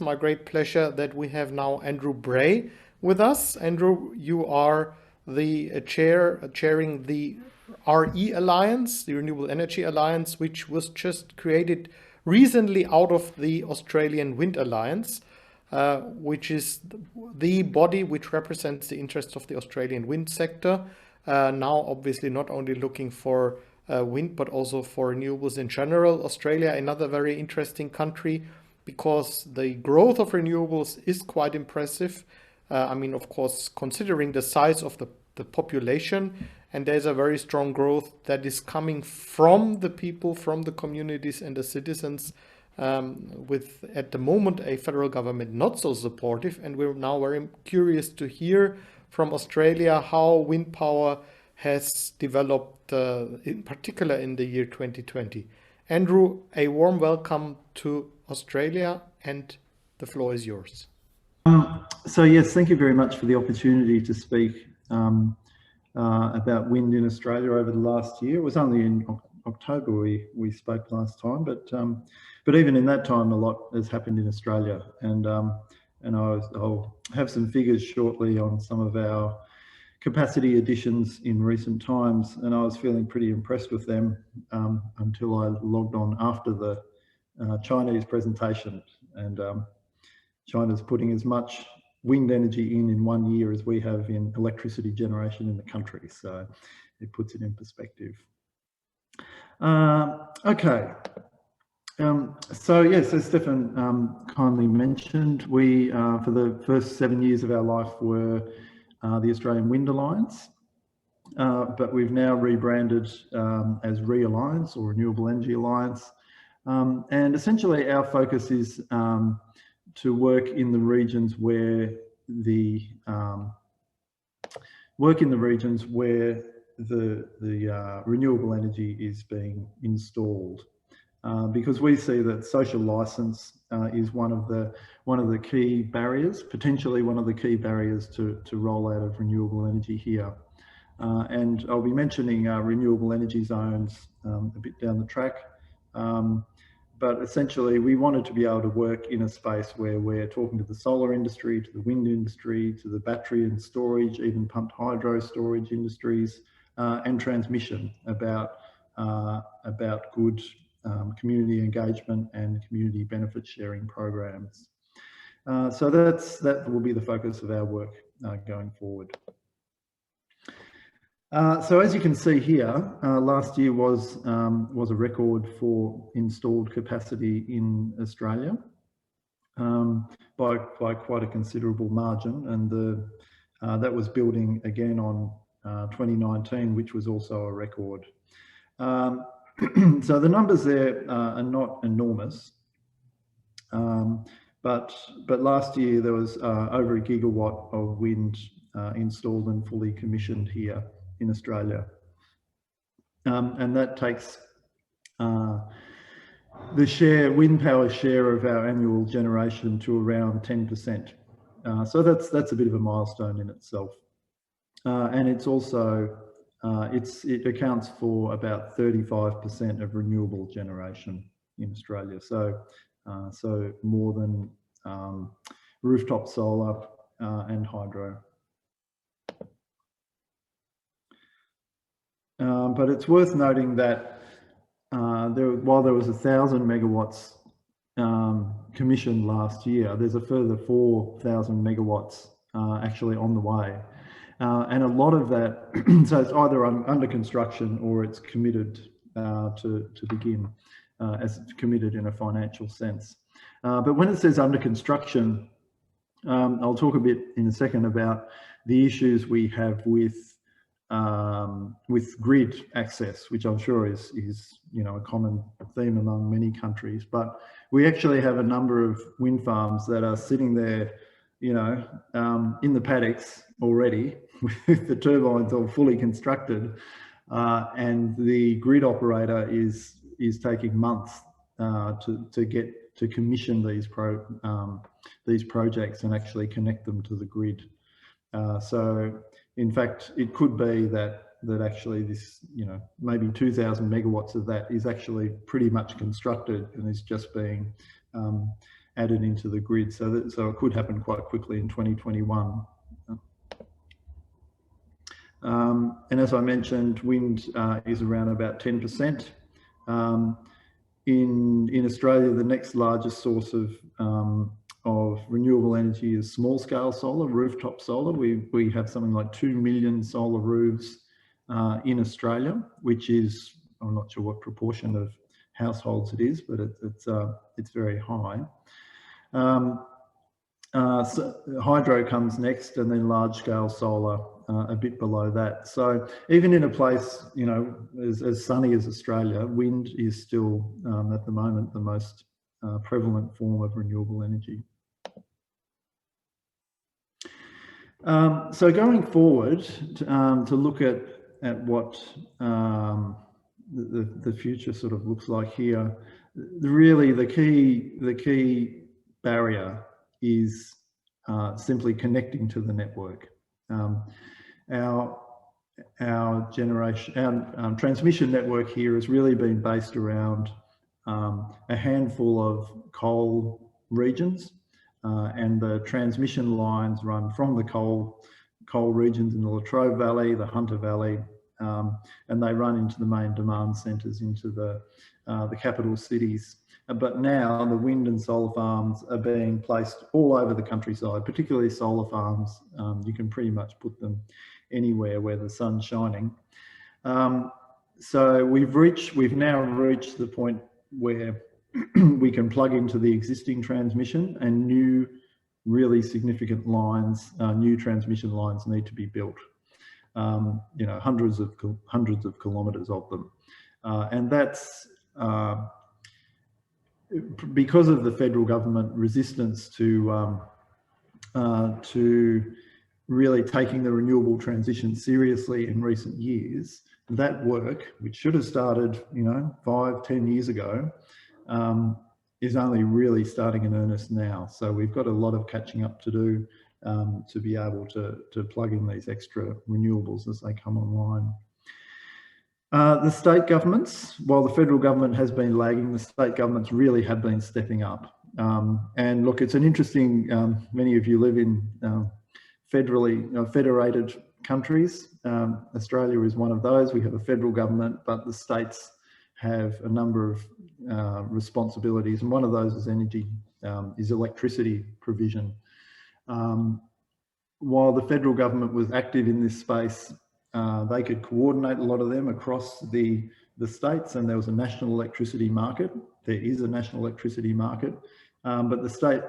my great pleasure that we have now Andrew Bray with us. Andrew, you are the chairing the RE Alliance, the Renewable Energy Alliance, which was just created recently out of the Australian Wind Alliance, which is the body which represents the interests of the Australian wind sector. Now, obviously, not only looking for wind, but also for renewables in general. Australia, another very interesting country, because the growth of renewables is quite impressive. I mean, of course, considering the size of the population, and there's a very strong growth that is coming from the people, from the communities and the citizens, with at the moment a federal government not so supportive. And we're now very curious to hear from Australia how wind power has developed, in particular in the year 2020. Andrew, a warm welcome to Australia, and the floor is yours. So yes, thank you very much for the opportunity to speak about wind in Australia over the last year. It was only in October we spoke last time, but even in that time, a lot has happened in Australia, and I'll have some figures shortly on some of our capacity additions in recent times, and I was feeling pretty impressed with them until I logged on after the Chinese presentation, and China's putting as much wind energy in 1 year as we have in electricity generation in the country, so it puts it in perspective. Okay. So yes, as Stefan kindly mentioned, we for the first 7 years of our life were the Australian Wind Alliance, but we've now rebranded as RE Alliance, or Renewable Energy Alliance, and essentially our focus is to work in the regions where the renewable energy is being installed, because we see that social license is one of the key barriers, potentially one of the key barriers to roll out of renewable energy here. And I'll be mentioning renewable energy zones a bit down the track. But essentially, we wanted to be able to work in a space where we're talking to the solar industry, to the wind industry, to the battery and storage, even pumped hydro storage industries, and transmission about good community engagement and community benefit sharing programs. So that will be the focus of our work going forward. So as you can see here, last year was a record for installed capacity in Australia by quite a considerable margin, and that was building again on 2019, which was also a record. So the numbers there are not enormous, but last year there was over 1 gigawatt of wind installed and fully commissioned here in Australia, and that takes the wind power share of our annual generation to around 10%. So that's a bit of a milestone in itself, and it's also it accounts for about 35% of renewable generation in Australia. So more than rooftop solar and hydro. But it's worth noting that while there was 1,000 megawatts commissioned last year, there's a further 4,000 megawatts actually on the way. And a lot of that, so it's either under construction or it's committed to begin, as it's committed in a financial sense. But when it says under construction, I'll talk a bit in a second about the issues we have with grid access, which I'm sure is a common theme among many countries. But we actually have a number of wind farms that are sitting there, in the paddocks already, with the turbines all fully constructed, and the grid operator is taking months to commission these projects and actually connect them to the grid. So in fact, it could be that actually this, maybe 2,000 megawatts of that is actually pretty much constructed and is just being added into the grid. So it could happen quite quickly in 2021. And as I mentioned, wind is around about 10%. In Australia, the next largest source of renewable energy is small-scale solar, rooftop solar. We have something like 2 million solar roofs in Australia, which is, I'm not sure what proportion of households it is, but it's very high. So hydro comes next, and then large-scale solar a bit below that. So even in a place, you know, as sunny as Australia, wind is still at the moment the most prevalent form of renewable energy. So going forward, to look at what the future sort of looks like here, really the key barrier is simply connecting to the network. Our transmission network here has really been based around a handful of coal regions, and the transmission lines run from the coal regions in the Latrobe Valley, the Hunter Valley, and they run into the main demand centres, into the capital cities. But now the wind and solar farms are being placed all over the countryside, particularly solar farms. You can pretty much put them anywhere where the sun's shining. So we've now reached the point where we can plug into the existing transmission, and new, really significant lines, new transmission lines need to be built. You know, hundreds of kilometres of them, and that's because of the federal government resistance to really taking the renewable transition seriously in recent years. That work, which should have started, you know, 5-10 years ago, is only really starting in earnest now. So we've got a lot of catching up to do to be able to plug in these extra renewables as they come online. The state governments, while the federal government has been lagging, the state governments really have been stepping up. And look, it's an interesting, many of you live in federated countries. Australia is one of those. We have a federal government, but the states have a number of responsibilities, and one of those is electricity provision. While the federal government was active in this space, they could coordinate a lot of them across the states, and there was a national electricity market. There is a national electricity market, but the state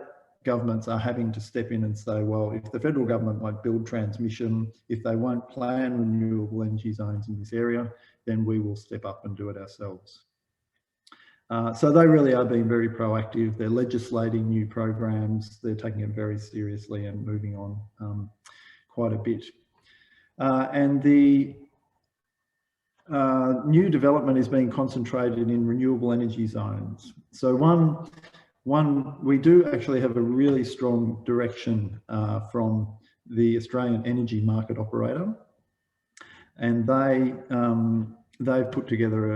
governments are having to step in and say, well, if the federal government won't build transmission, if they won't plan renewable energy zones in this area, then we will step up and do it ourselves. So they really are being very proactive. They're legislating new programs. They're taking it very seriously and moving on quite a bit. And the new development is being concentrated in renewable energy zones. So we do actually have a really strong direction from the Australian Energy Market Operator, and they've put together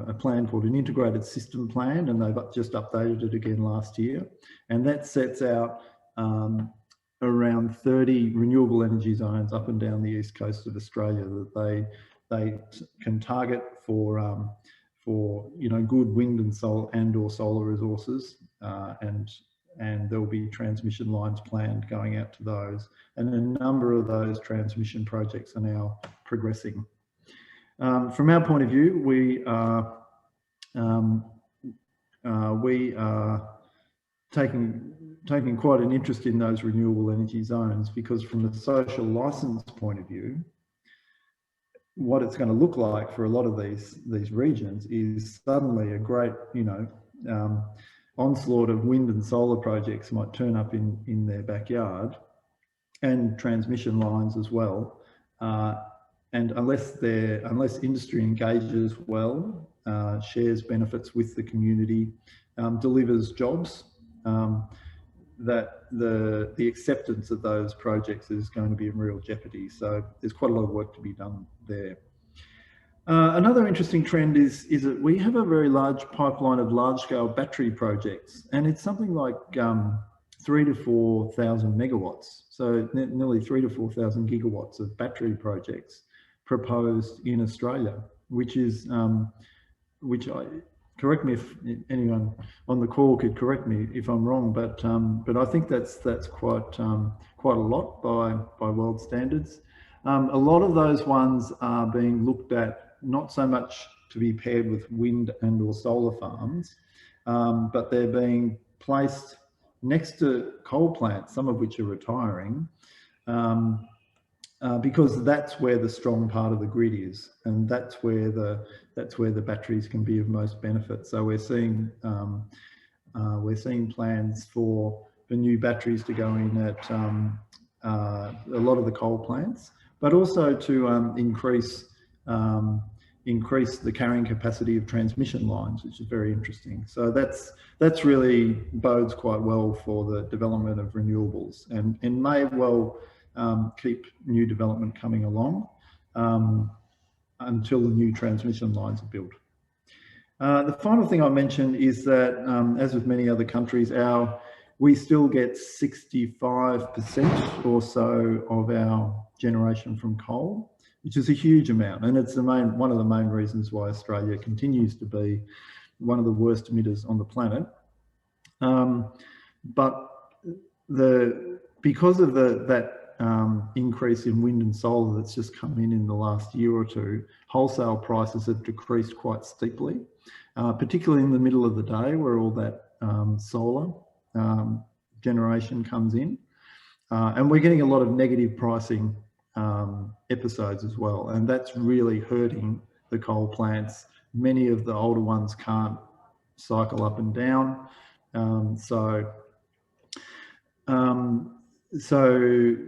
a plan called an integrated system plan, and they've just updated it again last year, and that sets out around 30 renewable energy zones up and down the east coast of Australia that they can target for you know, good wind and solar resources, and there'll be transmission lines planned going out to those, and a number of those transmission projects are now progressing. From our point of view, we are taking quite an interest in those renewable energy zones, because from the social license point of view, what it's going to look like for a lot of these regions is suddenly a great, you know, onslaught of wind and solar projects might turn up in their backyard, and transmission lines as well. And unless industry engages well, shares benefits with the community, delivers jobs, that the acceptance of those projects is going to be in real jeopardy. So there's quite a lot of work to be done there. Another interesting trend is that we have a very large pipeline of large-scale battery projects, and it's something like 3,000 to 4,000 megawatts, so nearly 3,000 to 4,000 gigawatts of battery projects proposed in Australia, which is correct me if anyone on the call could correct me if I'm wrong, but I think that's quite a lot by world standards. A lot of those ones are being looked at not so much to be paired with wind and or solar farms, but they're being placed next to coal plants, some of which are retiring, because that's where the strong part of the grid is, and that's where the batteries can be of most benefit. So we're seeing plans for new batteries to go in at a lot of the coal plants, but also to increase the carrying capacity of transmission lines, which is very interesting. So that's really bodes quite well for the development of renewables, and may well keep new development coming along until the new transmission lines are built. The final thing I'll mention is that, as with many other countries, we still get 65% or so of our generation from coal, which is a huge amount, and it's one of the main reasons why Australia continues to be one of the worst emitters on the planet. But because of that increase in wind and solar that's just come in the last year or two, wholesale prices have decreased quite steeply, particularly in the middle of the day where all that solar generation comes in. And we're getting a lot of negative pricing episodes as well, and that's really hurting the coal plants. Many of the older ones can't cycle up and down. So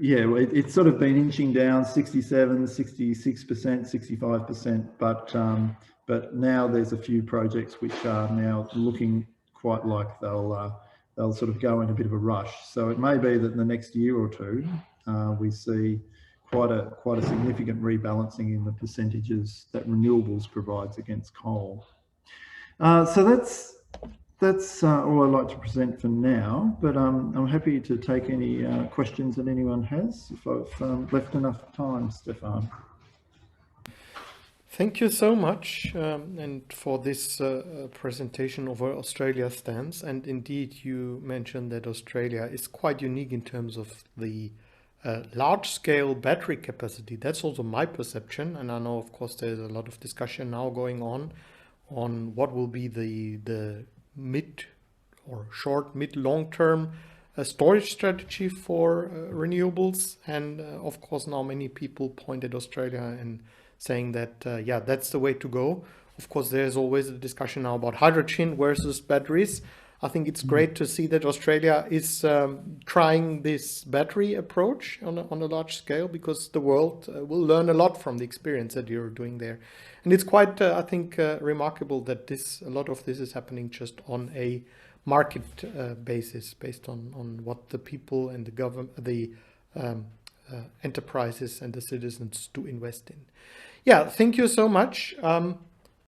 yeah, it's sort of been inching down 67, 66%, 65%, but now there's a few projects which are now looking quite like they'll sort of go in a bit of a rush. So it may be that in the next year or two we see quite a significant rebalancing in the percentages that renewables provides against coal. So that's all I'd like to present for now, but I'm happy to take any questions that anyone has, if I've left enough time, Stefan. Thank you so much and for this presentation of where Australia stands. And indeed, you mentioned that Australia is quite unique in terms of the large-scale battery capacity. That's also my perception, and I know, of course, there's a lot of discussion now going on what will be the mid or short, mid, long-term storage strategy for renewables. And of course, now many people point at Australia and saying that, yeah, that's the way to go. Of course, there's always a discussion now about hydrogen versus batteries. I think it's great to see that Australia is trying this battery approach on a large scale, because the world will learn a lot from the experience that you're doing there. And it's quite, I think, remarkable that a lot of this is happening just on a market basis, based on what the people and the government, the enterprises and the citizens do invest in. Yeah, thank you so much.